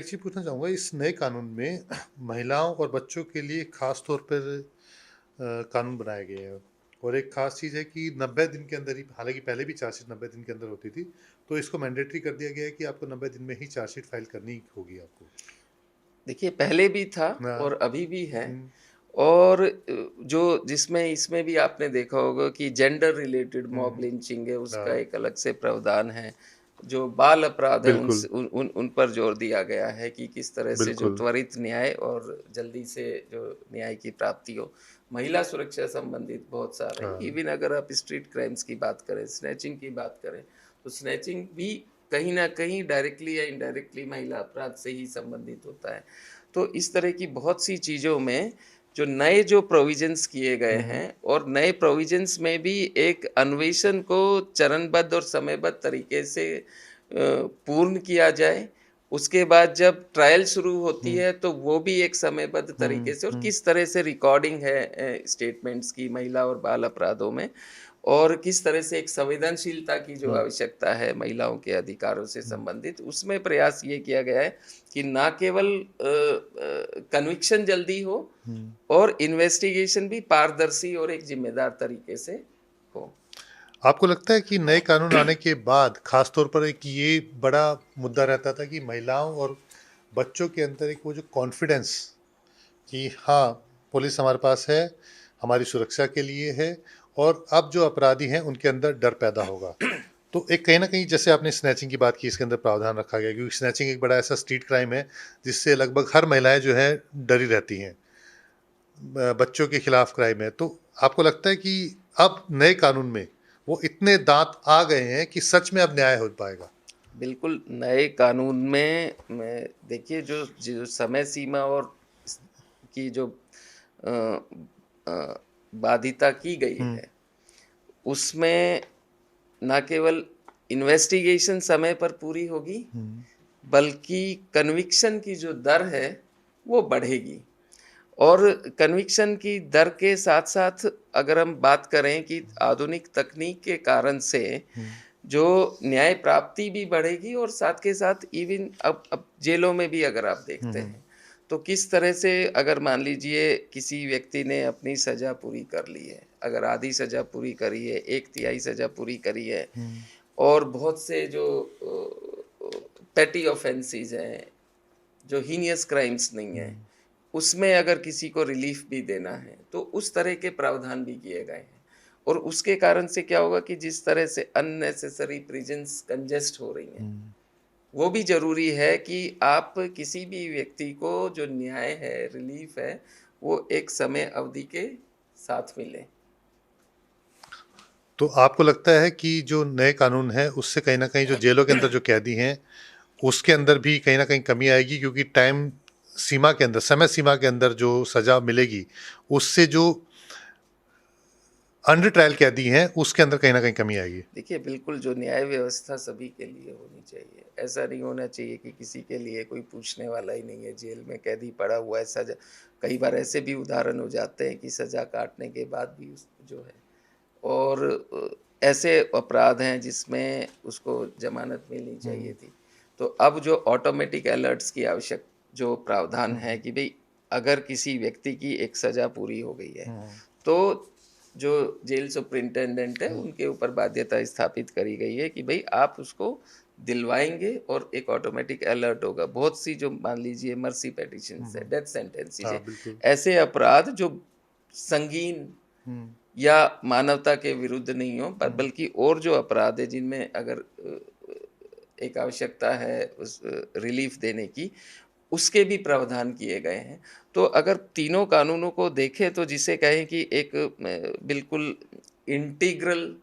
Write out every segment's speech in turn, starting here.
एक चीज़ पूछना चाहूँगा इस नए कानून में महिलाओं और बच्चों के लिए ख़ास तौर पर कानून बनाए गए हैं और एक ख़ास चीज़ है कि 90 दिन के अंदर ही हालाँकि पहले भी चार्जशीट 90 दिन के अंदर होती थी, तो इसको मैंडेटरी कर दिया गया है कि आपको 90 दिन में ही चार्जशीट फ़ाइल करनी होगी आपको। देखिए, पहले भी था हाँ, और अभी भी है। हुँ, और जो जिसमें इसमें भी आपने देखा होगा कि जेंडर रिलेटेड हुँ, मॉब लिंचिंग है, उसका हाँ, एक अलग से प्रावधान है। जो बाल अपराध हैं बिल्कुल, उन पर जोर दिया गया है कि किस तरह से जो बिल्कुल। त्वरित न्याय और जल्दी से जो न्याय की प्राप्ति हो। महिला सुरक्षा संबंधित बहुत सारे हैं। हाँ, इवन अगर आप स्ट्रीट क्राइम्स की बात करें, स्नैचिंग की बात करें, तो स्नैचिंग भी कहीं न कहीं डायरेक्टली या इनडायरेक्टली महिला अपराध से ही संबंधित होता है। तो इस तरह की बहुत सी चीज़ों में जो प्रोविज़न्स किए गए हुँ, हैं और नए प्रोविज़न्स में भी एक अन्वेषण को चरणबद्ध और समयबद्ध तरीके से पूर्ण किया जाए। उसके बाद जब ट्रायल शुरू होती हुँ, है तो वो भी एक समयबद्ध हुँ, तरीके से और हुँ, किस तरह से रिकॉर्डिंग है स्टेटमेंट्स की महिला और बाल अपराधों में और किस तरह से एक संवेदनशीलता की जो हुँ, आवश्यकता है महिलाओं के अधिकारों से हुँ, संबंधित, उसमें प्रयास ये किया गया है कि ना केवल कन्विक्शन जल्दी हो हुँ। और इन्वेस्टिगेशन भी पारदर्शी और एक ज़िम्मेदार तरीके से हो। आपको लगता है कि नए कानून आने के बाद ख़ास तौर पर एक ये बड़ा मुद्दा रहता था कि महिलाओं और बच्चों के अंदर एक वो जो कॉन्फिडेंस कि हाँ, पुलिस हमारे पास है, हमारी सुरक्षा के लिए है और अब जो अपराधी हैं, उनके अंदर डर पैदा होगा। तो एक कहीं न कहीं जैसे आपने स्नैचिंग की बात की, इसके अंदर प्रावधान रखा गया है क्योंकि स्नैचिंग एक बड़ा ऐसा स्ट्रीट क्राइम है, जिससे लगभग हर महिलाएँ जो हैं, डरी रहती हैं। ब बच्चों के खिलाफ क्राइम है। तो आपको लगता है कि अब नए कानून में वो इतने दाँत आ गए हैं कि सच में अब न्याय हो पाएगा? बिल्कुल, नए कानून में मैं देखिए जो जो समय सीमा और इस की जो अ बाध्यता की गई हुँ, है, उसमें ना केवल इन्वेस्टिगेशन समय पर पूरी होगी, हुँ, बल्कि कन्विक्शन की जो दर है, वो बढ़ेगी। और कन्विक्शन की दर के साथ-साथ अगर हम बात करें कि आधुनिक तकनीक के कारण से हुँ, जो न्याय प्राप्ति भी बढ़ेगी और साथ के साथ इवन अब जेलों में भी अगर आप हुँ, देखते हुँ, हैं, तो किस तरह से अगर मान लीजिए किसी व्यक्ति ने अपनी सज़ा पूरी कर ली है, अगर आधी सज़ा पूरी करी है, 1/3 सज़ा पूरी करी है हुँ, और बहुत से जो पेटी ऑफेंसेस हैं, जो हीनियस क्राइम्स नहीं हुँ। हैं, उसमें अगर किसी को रिलीफ भी देना है, तो उस तरह के प्रावधान भी किए गए हैं। और उसके कारण से क्या होगा कि जिस तरह से अननेसेसरी प्रिजन्स कंजेस्ट हो रही हैं, हुँ। वो भी ज़रूरी है कि आप किसी भी व्यक्ति को जो न्याय है, रिलीफ है, वो एक समय अवधि के साथ मिले। तो आपको लगता है कि जो नए कानून हैं, उससे कहीं न कहीं जो जेलों के अंदर जो कैदी हैं, उसके अंदर भी कहीं न कहीं कमी आएगी क्योंकि टाइम सीमा के अंदर, समय सीमा के अंदर जो सज़ा मिलेगी, उससे जो अंडर ट्रायल कैदी हैं, उसके अंदर कहीं न कहीं कमी आएगी। देखिए, बिल्कुल जो न्याय व्यवस्था सभी के लिए होनी चाहिए। ऐसा नहीं होना चाहिए कि किसी के लिए कोई पूछने वाला ही नहीं है, जेल में कैदी पड़ा हुआ है, सज़ा कई बार ऐसे भी उदाहरण हो जाते हैं कि सज़ा काटने के बाद भी उस जो है और ऐसे अपराध हैं जिसमें उसको ज़मानत मिलनी चाहिए हुँ, थी। तो अब जो ऑटोमेटिक अलर्ट्स की आवश्यक जो प्रावधान हुँ, है हुँ, कि भई अगर किसी व्यक्ति की एक सज़ा पूरी हो गई है, हुँ, तो जो जेल सुपरिटेंडेंट है, हुँ, उनके ऊपर बाध्यता स्थापित करी गई है कि भई आप उसको दिलवाएँगे और एक ऑटोमेटिक अलर्ट होगा। बहुत सी जो मान लीजिए मर्सी हुँ, पिटिशन्स है, हुँ। डेथ सेंटेंसेस हाँ, है, बिल्कुल। ऐसे अपराध जो संगीन हुँ, या मानवता के विरुद्ध नहीं हो ब हुँ। बल्कि और जो अपराध है जिनमें अगर एक आवश्यकता है उस रिलीफ़ देने की, उसके भी प्रावधान किए गए हैं। तो अगर तीनों कानूनों को देखें तो जिसे कहें कि एक बिल्कुल इंटीग्रल,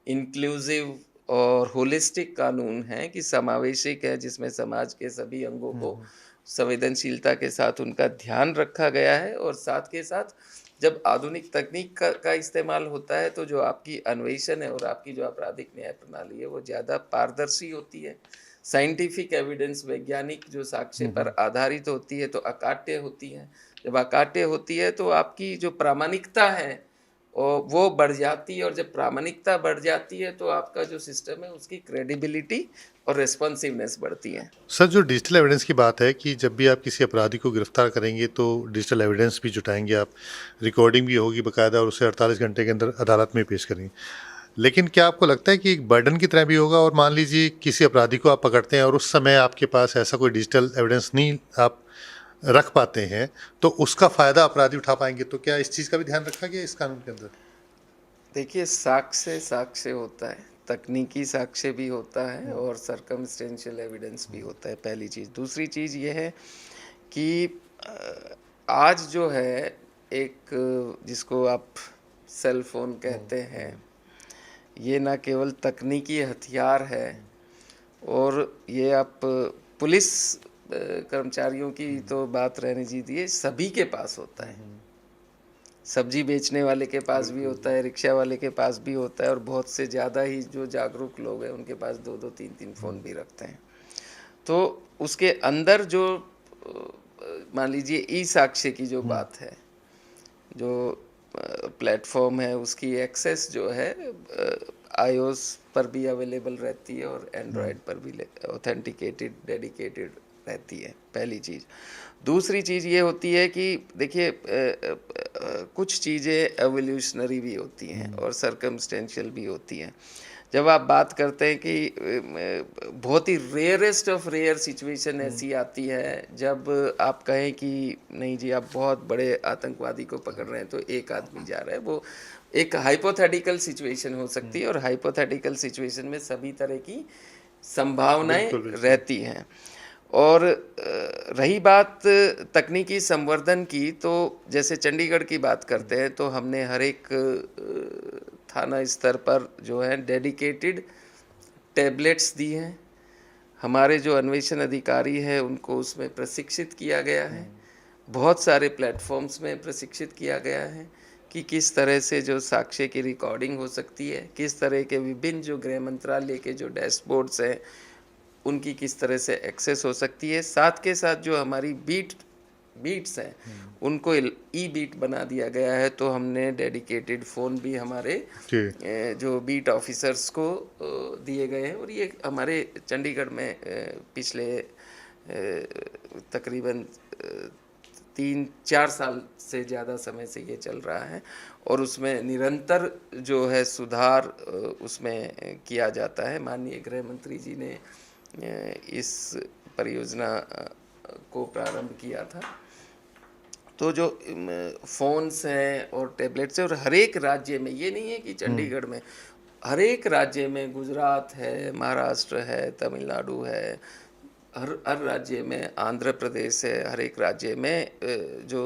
इंक्लूसिव और होलिस्टिक कानून है कि समावेशिक है जिसमें समाज के सभी अंगों हुँ, को हुँ, संवेदनशीलता के साथ उनका ध्यान रखा गया है और साथ के साथ जब आधुनिक तकनीक का इस्तेमाल होता है तो जो आपकी अन्वेषण है और आपकी जो आपराधिक न्याय प्रणाली है वो ज़्यादा पारदर्शी होती है। साइंटिफिक एविडेंस वैज्ञानिक जो साक्ष्य हुँ, पर हुँ। आधारित होती है तो अकाट्य होती है। जब अकाट्य होती है तो आपकी जो प्रामाणिकता है और वो बढ़ जाती है, और जब प्रामाणिकता बढ़ जाती है तो आपका जो सिस्टम है उसकी क्रेडिबिलिटी और रिस्पॉन्सिवनेस बढ़ती है। सर, जो डिजिटल एविडेंस की बात है कि जब भी आप किसी अपराधी को गिरफ्तार करेंगे तो डिजिटल एविडेंस भी जुटाएँगे आप, रिकॉर्डिंग भी होगी बाकायदा और उसे 48 घंटे के अंदर अदालत में पेश करेंगे। लेकिन क्या आपको लगता है कि एक बर्डन की तरह भी होगा और मान लीजिए किसी अपराधी को आप पकड़ते हैं और उस समय आपके पास ऐसा कोई डिजिटल एविडेंस नहीं आप रख पाते हैं, तो उसका फ़ायदा अपराधी उठा पाएँगे, तो क्या इस चीज़ का भी ध्यान रखा गया है इस कानून के अंदर? देखिए, साक्ष्य साक्ष्य होता है, तकनीकी साक्ष्य भी होता है और सर्कमस्टेंशियल एविडेंस भी होता है, पहली चीज़। दूसरी चीज़ ये है कि आज जो है एक जिसको आप सेल फ़ोन कहते हैं, ये ना केवल तकनीकी हथियार है, और ये आप पुलिस कर्मचारियों की तो बात रहने दीजिए, सभी के पास होता है। सब्जी बेचने वाले के पास भी होता है, रिक्शा वाले के पास भी होता है, और बहुत से ज़्यादा ही जो जागरूक लोग हैं उनके पास 2-2 3-3 फ़ोन भी रखते हैं। तो उसके अंदर जो मान लीजिए ई साक्ष्य की जो बात है, जो प्लेटफॉर्म है उसकी एक्सेस जो है आईओएस पर भी अवेलेबल रहती है और एंड्रॉयड पर भी ऑथेंटिकेटेड डेडिकेटेड रहती है, पहली चीज़। दूसरी चीज़ ये होती है कि देखिए कुछ चीज़ें एवोल्यूशनरी भी होती हैं और सर्कमस्टेंशियल भी होती हैं। जब आप बात करते हैं कि बहुत ही रेयरेस्ट ऑफ रेयर सिचुएशन ऐसी आती है जब आप कहें कि नहीं जी आप बहुत बड़े आतंकवादी को पकड़ रहे हैं तो एक आदमी जा रहा है, वो एक हाइपोथेटिकल सिचुएशन हो सकती है, और हाइपोथेटिकल सिचुएशन में सभी तरह की संभावनाएं बिल्कुल, बिल्कुल। रहती हैं। और रही बात तकनीकी संवर्धन की, तो जैसे चंडीगढ़ की बात करते हैं तो हमने हर एक थाना स्तर पर जो है डेडिकेटेड टैबलेट्स दी हैं। हमारे जो अन्वेषण अधिकारी हैं उनको उसमें प्रशिक्षित किया गया है। बहुत सारे प्लेटफॉर्म्स में प्रशिक्षित किया गया है कि किस तरह से जो साक्ष्य की रिकॉर्डिंग हो सकती है, किस तरह के विभिन्न जो गृह मंत्रालय के जो डैशबोर्ड्स हैं उनकी किस तरह से एक्सेस हो सकती है। साथ के साथ जो हमारी बीट्स हैं उनको ई बीट बना दिया गया है, तो हमने डेडिकेटेड फ़ोन भी हमारे जी। जो बीट ऑफिसर्स को दिए गए हैं, और ये हमारे चंडीगढ़ में पिछले तकरीबन 3-4 साल से ज़्यादा समय से ये चल रहा है, और उसमें निरंतर जो है सुधार उसमें किया जाता है। माननीय गृह मंत्री जी ने इस परियोजना को प्रारंभ किया था। तो जो फ़ोन्स हैं और टैबलेट्स हैं, और हर एक राज्य में, ये नहीं है कि चंडीगढ़ में, हर एक राज्य में, गुजरात है, महाराष्ट्र है, तमिलनाडु है, हर राज्य में, आंध्र प्रदेश है, हर एक राज्य में जो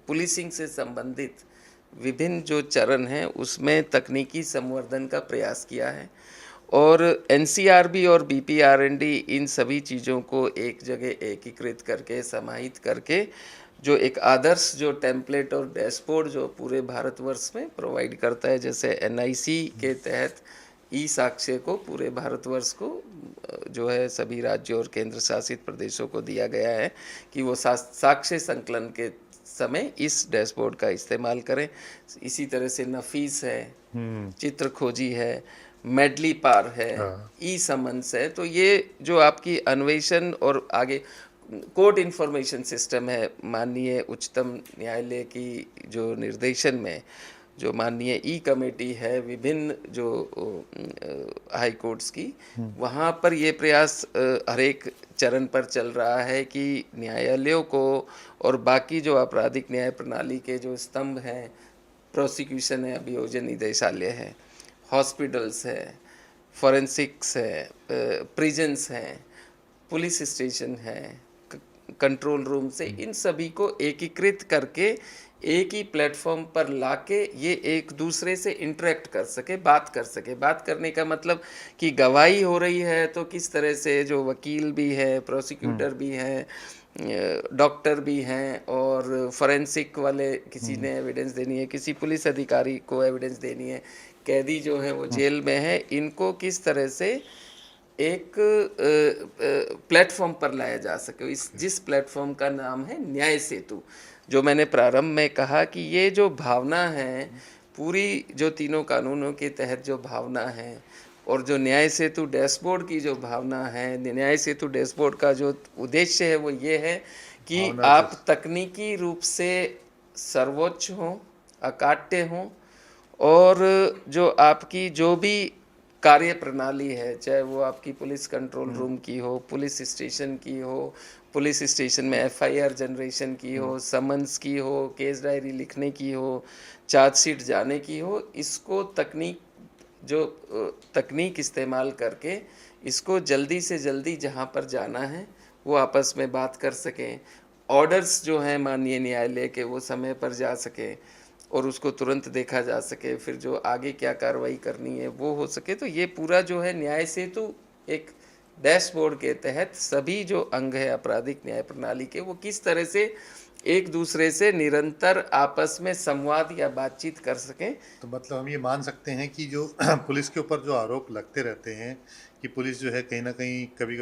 पुलिसिंग से संबंधित विभिन्न जो चरण हैं उसमें तकनीकी संवर्धन का प्रयास किया है, और एनसीआरबी और बीपीआरएनडी इन सभी चीज़ों को एक जगह एकीकृत करके, समाहित करके, जो एक आदर्श जो टेम्पलेट और डैशबोर्ड जो पूरे भारतवर्ष में प्रोवाइड करता है, जैसे एनआईसी के तहत ई साक्ष्य को पूरे भारतवर्ष को जो है सभी राज्यों और केंद्र शासित प्रदेशों को दिया गया है कि वो साक्ष्य संकलन के समय इस डैशबोर्ड का इस्तेमाल करें। इसी तरह से नफीस है, चित्र खोजी है, मेडली पार है, हाँ। ई समन्स है। तो ये जो आपकी अन्वेषण और आगे कोर्ट इन्फॉर्मेशन सिस्टम है, माननीय उच्चतम न्यायालय की जो निर्देशन में जो माननीय ई कमेटी है विभिन्न जो हाई कोर्ट्स की, वहाँ पर ये प्रयास हर एक चरण पर चल रहा है कि न्यायालयों को और बाकी जो आपराधिक न्याय प्रणाली के जो स्तंभ हैं, प्रोसिक्यूशन है, अभियोजन निदेशालय है, हॉस्पिटल्स है, फॉरेंसिक्स है, प्रिजन्स हैं, पुलिस स्टेशन है, कंट्रोल रूम से, इन सभी को एकीकृत करके एक ही प्लेटफॉर्म पर लाके ये एक दूसरे से इंटरेक्ट कर सके, बात कर सके। बात करने का मतलब कि गवाही हो रही है तो किस तरह से जो वकील भी है, प्रोसिक्यूटर भी हैं, डॉक्टर भी हैं, और फॉरेंसिक वाले किसी ने एविडेंस देनी है, किसी पुलिस अधिकारी को एविडेंस देनी है, कैदी जो है वो जेल में है, इनको किस तरह से एक प्लेटफॉर्म पर लाया जा सके। इस जिस प्लेटफॉर्म का नाम है न्याय सेतु, जो मैंने प्रारंभ में कहा कि ये जो भावना है पूरी जो तीनों कानूनों के तहत जो भावना है और जो न्याय सेतु डैशबोर्ड की जो भावना है, न्याय सेतु डैशबोर्ड का जो उद्देश्य है वो ये है कि भावना आप जैसे तकनीकी रूप से सर्वोच्च हों, अकाट्य हों और जो आपकी जो भी कार्य प्रणाली है, चाहे वो आपकी पुलिस कंट्रोल हुँ, रूम की हो, पुलिस स्टेशन की हो, पुलिस स्टेशन में एफआईआर जनरेशन की हुँ, हो, समन्स की हो, केस डायरी लिखने की हो, चार्जशीट जाने की हो, इसको तकनीक इस्तेमाल करके इसको जल्दी से जल्दी जहाँ पर जाना है, वो आपस में बात कर सकें। ऑर्डर्स जो हैं माननीय न्यायालय के वो समय पर जा सकें और उसको तुरंत देखा जा सके, फिर जो आगे क्या कार्रवाई करनी है वो हो सके। तो ये पूरा जो है न्याय सेतु एक डैशबोर्ड के तहत सभी जो अंग है आपराधिक न्याय प्रणाली के वो किस तरह से एक दूसरे से निरंतर आपस में संवाद या बातचीत कर सकें। तो मतलब हम ये मान सकते हैं कि जो पुलिस के ऊपर जो आरोप लगते रहते हैं कि पुलिस जो है कहीं न कहीं कभी